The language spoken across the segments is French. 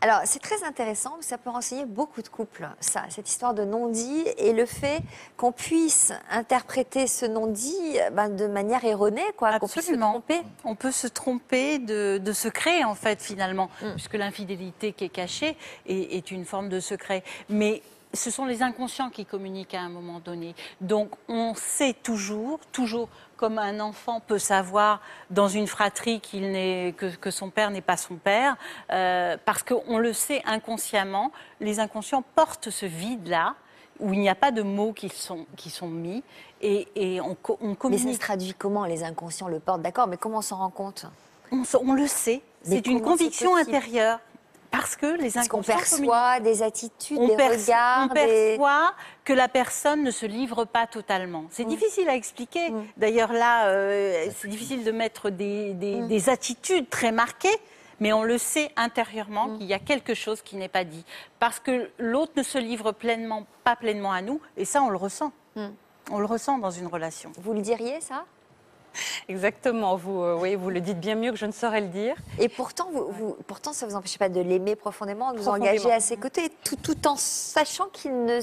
Alors, c'est très intéressant, ça peut renseigner beaucoup de couples, ça, cette histoire de non-dit et le fait qu'on puisse interpréter ce non-dit de manière erronée, quoi, qu'on puisse se Absolument. tromper. On peut se tromper de secret, en fait, finalement, Mm. puisque l'infidélité qui est cachée est une forme de secret. Mais ce sont les inconscients qui communiquent à un moment donné. Donc, on sait toujours, comme un enfant peut savoir dans une fratrie que son père n'est pas son père, parce qu'on le sait inconsciemment. Les inconscients portent ce vide-là, où il n'y a pas de mots qui sont mis, et on Mais ça se communique. traduit comment? Les inconscients le portent, d'accord, mais comment on s'en rend compte? On le sait, Mais c'est une comment c'est conviction possible? intérieure. Parce que les Est-ce qu'on inconscients communiquent. perçoit des attitudes, On des regards, on perçoit que la personne ne se livre pas totalement. C'est difficile à expliquer. Mm. D'ailleurs, là, c'est difficile de mettre des attitudes très marquées, mais on le sait intérieurement qu'il y a quelque chose qui n'est pas dit. Parce que l'autre ne se livre pas pleinement à nous, et ça, on le ressent. Mm. On le ressent dans une relation. Vous le diriez, ça? Exactement, oui, vous le dites bien mieux que je ne saurais le dire. Et pourtant, pourtant, ça ne vous empêche pas de l'aimer profondément, de vous Profondément. engager à ses côtés, tout en sachant qu'il ne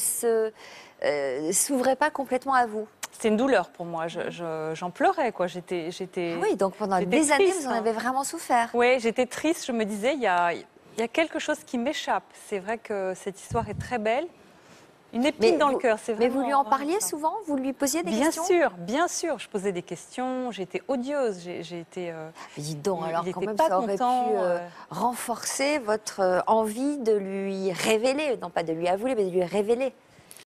s'ouvrait pas complètement à vous. C'était une douleur pour moi, j'en pleurais, quoi. J'étais Ah oui, donc pendant j'étais des années, triste, vous en hein. avez vraiment souffert. Oui, j'étais triste, je me disais, il y a quelque chose qui m'échappe. C'est vrai que cette histoire est très belle. Une épine dans le cœur, c'est Mais vraiment... vous lui en vraiment parliez ça. souvent? Vous lui posiez des questions? Bien sûr, je posais des questions, j'étais odieuse, j'ai été... Mais dites donc, alors il quand était même, pas ça aurait content, pu renforcer votre envie de lui révéler, non pas de lui avouer, mais de lui révéler.